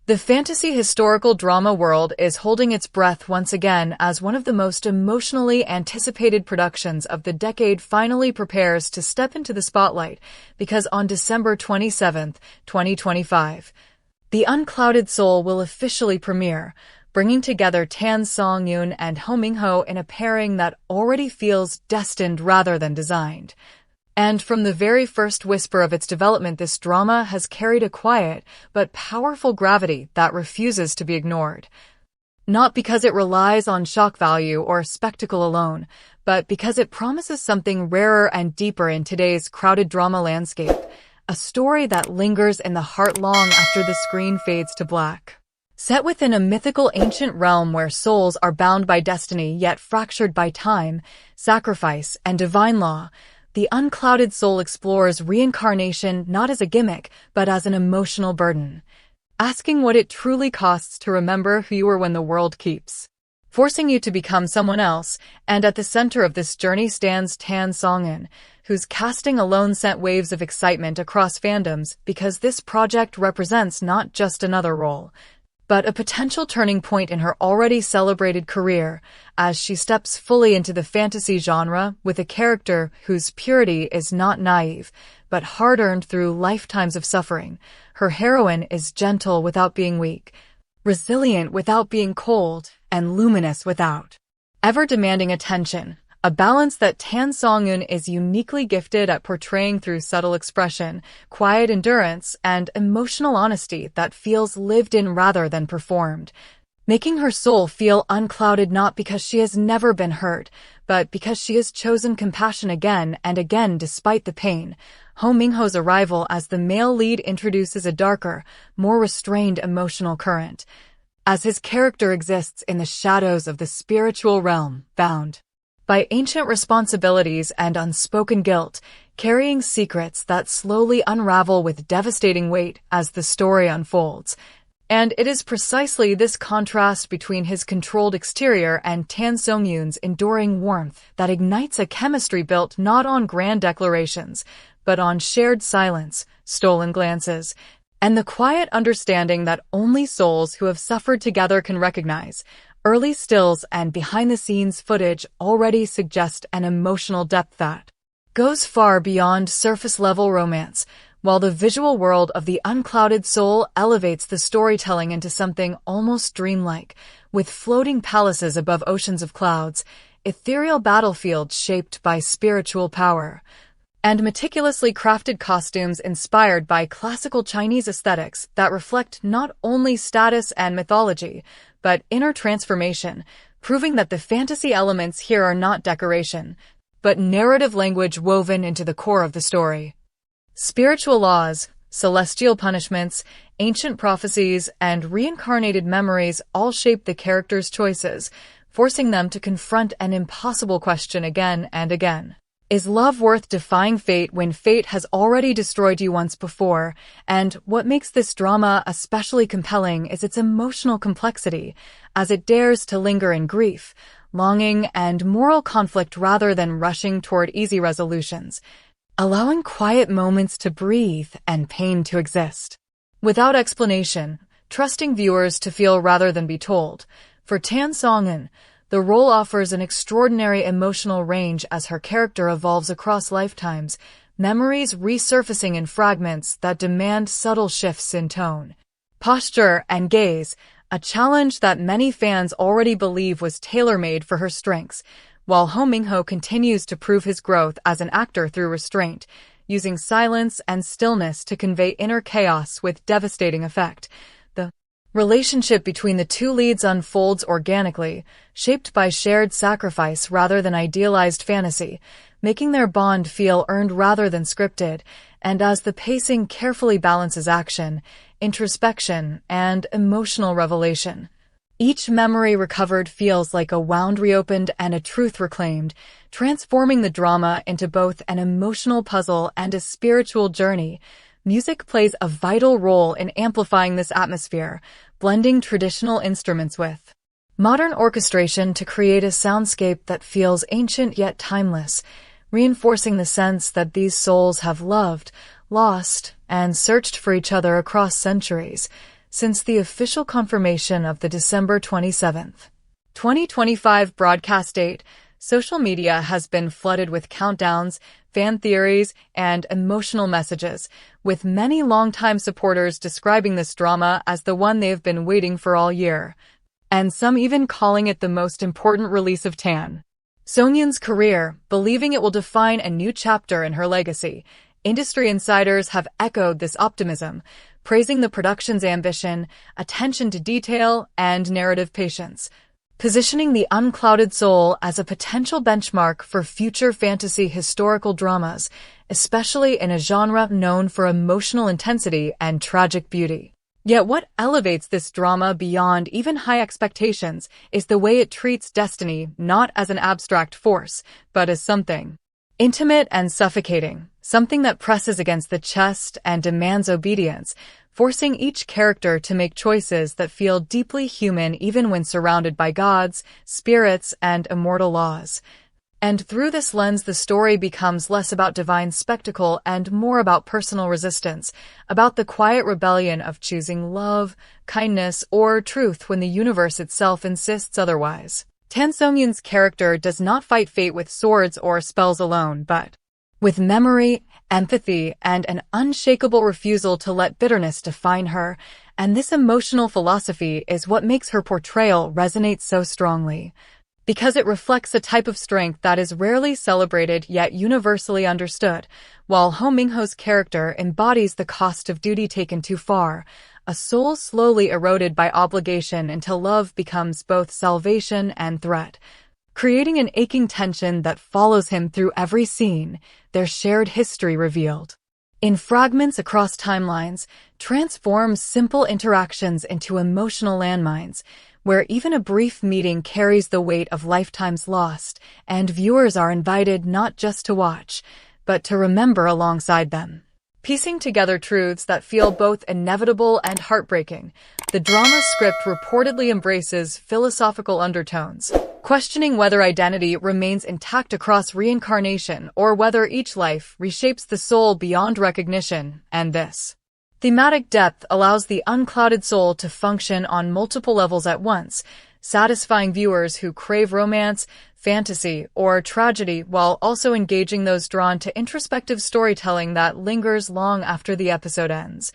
The fantasy historical drama world is holding its breath once again as one of the most emotionally anticipated productions of the decade finally prepares to step into the spotlight, because on December 27, 2025, The Unclouded Soul will officially premiere, bringing together Tan Songyun and Hou Minghao in a pairing that already feels destined rather than designed. And from the very first whisper of its development, this drama has carried a quiet but powerful gravity that refuses to be ignored. Not because it relies on shock value or spectacle alone, but because it promises something rarer and deeper in today's crowded drama landscape, a story that lingers in the heart long after the screen fades to black. Set within a mythical ancient realm where souls are bound by destiny yet fractured by time, sacrifice, and divine law, The Unclouded Soul explores reincarnation not as a gimmick, but as an emotional burden, asking what it truly costs to remember who you were when the world keeps forcing you to become someone else. And at the center of this journey stands Tan Songyun, whose casting alone sent waves of excitement across fandoms, because this project represents not just another role, but a potential turning point in her already celebrated career, as she steps fully into the fantasy genre with a character whose purity is not naive, but hard-earned through lifetimes of suffering. Her heroine is gentle without being weak, resilient without being cold, and luminous without ever demanding attention. A balance that Tan Songyun is uniquely gifted at portraying through subtle expression, quiet endurance, and emotional honesty that feels lived in rather than performed, making her soul feel unclouded not because she has never been hurt, but because she has chosen compassion again and again despite the pain. Hou Minghao's arrival as the male lead introduces a darker, more restrained emotional current, as his character exists in the shadows of the spiritual realm, bound by ancient responsibilities and unspoken guilt, carrying secrets that slowly unravel with devastating weight as the story unfolds. And it is precisely this contrast between his controlled exterior and Tan Songyun's enduring warmth that ignites a chemistry built not on grand declarations, but on shared silence, stolen glances, and the quiet understanding that only souls who have suffered together can recognize. Early stills and behind-the-scenes footage already suggest an emotional depth that goes far beyond surface-level romance, while the visual world of The Unclouded Soul elevates the storytelling into something almost dreamlike, with floating palaces above oceans of clouds, ethereal battlefields shaped by spiritual power, and meticulously crafted costumes inspired by classical Chinese aesthetics that reflect not only status and mythology, but inner transformation, proving that the fantasy elements here are not decoration, but narrative language woven into the core of the story. Spiritual laws, celestial punishments, ancient prophecies, and reincarnated memories all shape the characters' choices, forcing them to confront an impossible question again and again. Is love worth defying fate when fate has already destroyed you once before? And what makes this drama especially compelling is its emotional complexity, as it dares to linger in grief, longing, and moral conflict rather than rushing toward easy resolutions, allowing quiet moments to breathe and pain to exist without explanation, trusting viewers to feel rather than be told. For Tan Songyun, the role offers an extraordinary emotional range as her character evolves across lifetimes, memories resurfacing in fragments that demand subtle shifts in tone, posture, and gaze, a challenge that many fans already believe was tailor-made for her strengths, while Hou Minghao continues to prove his growth as an actor through restraint, using silence and stillness to convey inner chaos with devastating effect. The relationship between the two leads unfolds organically, shaped by shared sacrifice rather than idealized fantasy, making their bond feel earned rather than scripted. And as the pacing carefully balances action, introspection, and emotional revelation, each memory recovered feels like a wound reopened and a truth reclaimed, transforming the drama into both an emotional puzzle and a spiritual journey. Music plays a vital role in amplifying this atmosphere, blending traditional instruments with modern orchestration to create a soundscape that feels ancient yet timeless, reinforcing the sense that these souls have loved, lost, and searched for each other across centuries. since the official confirmation of the December 27th, 2025 broadcast date. Social media has been flooded with countdowns, fan theories, and emotional messages, with many longtime supporters describing this drama as the one they've been waiting for all year, and some even calling it the most important release of Tan Songyun's career, believing it will define a new chapter in her legacy. Industry insiders have echoed this optimism, praising the production's ambition, attention to detail, and narrative patience, positioning the Unclouded Soul as a potential benchmark for future fantasy historical dramas, especially in a genre known for emotional intensity and tragic beauty. Yet what elevates this drama beyond even high expectations is the way it treats destiny not as an abstract force, but as something intimate and suffocating, something that presses against the chest and demands obedience, forcing each character to make choices that feel deeply human even when surrounded by gods, spirits, and immortal laws. And through this lens, the story becomes less about divine spectacle and more about personal resistance, about the quiet rebellion of choosing love, kindness, or truth when the universe itself insists otherwise. Tan Songyun's character does not fight fate with swords or spells alone, but with memory, empathy, and an unshakable refusal to let bitterness define her, and this emotional philosophy is what makes her portrayal resonate so strongly, because it reflects a type of strength that is rarely celebrated yet universally understood, while Hou Minghao's character embodies the cost of duty taken too far, a soul slowly eroded by obligation until love becomes both salvation and threat, creating an aching tension that follows him through every scene, their shared history revealed in fragments across timelines, transforms simple interactions into emotional landmines, where even a brief meeting carries the weight of lifetimes lost, and viewers are invited not just to watch, but to remember alongside them. Piecing together truths that feel both inevitable and heartbreaking, the drama script reportedly embraces philosophical undertones, questioning whether identity remains intact across reincarnation or whether each life reshapes the soul beyond recognition, and this thematic depth allows the Unclouded Soul to function on multiple levels at once, satisfying viewers who crave romance, fantasy, or tragedy while also engaging those drawn to introspective storytelling that lingers long after the episode ends.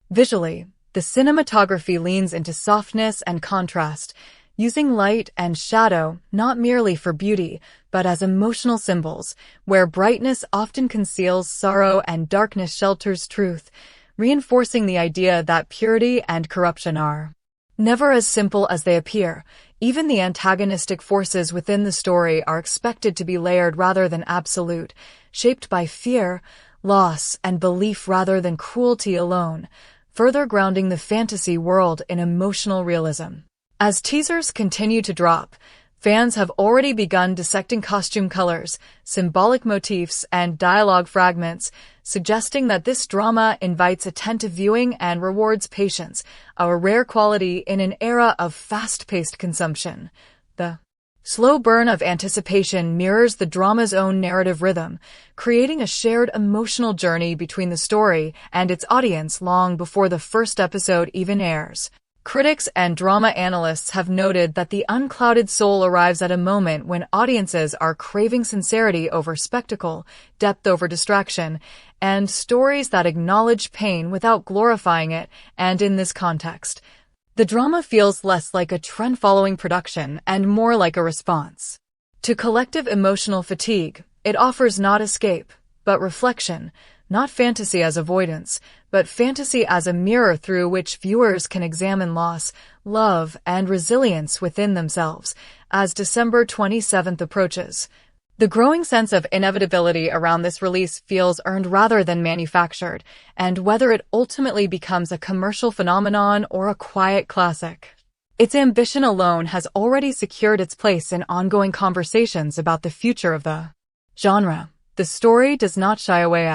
Visually, the cinematography leans into softness and contrast, using light and shadow not merely for beauty, but as emotional symbols, where brightness often conceals sorrow and darkness shelters truth, reinforcing the idea that purity and corruption are never as simple as they appear. Even the antagonistic forces within the story are expected to be layered rather than absolute, shaped by fear, loss, and belief rather than cruelty alone, further grounding the fantasy world in emotional realism. As teasers continue to drop, fans have already begun dissecting costume colors, symbolic motifs, and dialogue fragments, suggesting that this drama invites attentive viewing and rewards patience, a rare quality in an era of fast-paced consumption. The slow burn of anticipation mirrors the drama's own narrative rhythm, creating a shared emotional journey between the story and its audience long before the first episode even airs. Critics and drama analysts have noted that the Unclouded Soul arrives at a moment when audiences are craving sincerity over spectacle, depth over distraction, and stories that acknowledge pain without glorifying it, and in this context, the drama feels less like a trend-following production and more like a response to collective emotional fatigue. It offers not escape, but reflection, not fantasy as avoidance, but fantasy as a mirror through which viewers can examine loss, love, and resilience within themselves. As December 27th approaches, the growing sense of inevitability around this release feels earned rather than manufactured, and whether it ultimately becomes a commercial phenomenon or a quiet classic, its ambition alone has already secured its place in ongoing conversations about the future of the genre. The story does not shy away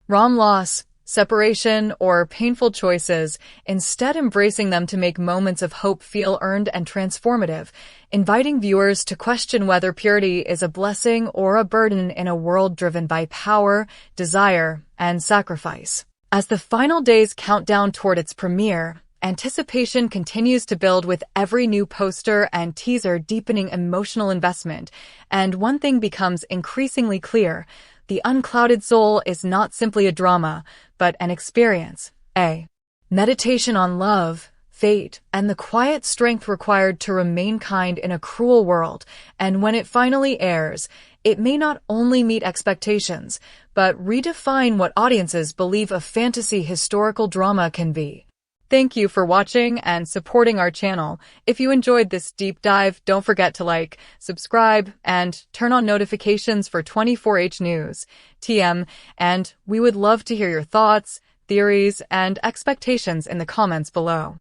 from loss, separation, or painful choices, instead embracing them to make moments of hope feel earned and transformative, inviting viewers to question whether purity is a blessing or a burden in a world driven by power, desire, and sacrifice. As the final days count down toward its premiere, Anticipation continues to build with every new poster and teaser, deepening emotional investment. And one thing becomes increasingly clear: the Unclouded Soul is not simply a drama, but an experience, a meditation on love, fate, and the quiet strength required to remain kind in a cruel world. And when it finally airs, it may not only meet expectations, but redefine what audiences believe a fantasy historical drama can be. Thank you for watching and supporting our channel. If you enjoyed this deep dive, don't forget to like, subscribe, and turn on notifications for 24H News, TM, and we would love to hear your thoughts, theories, and expectations in the comments below.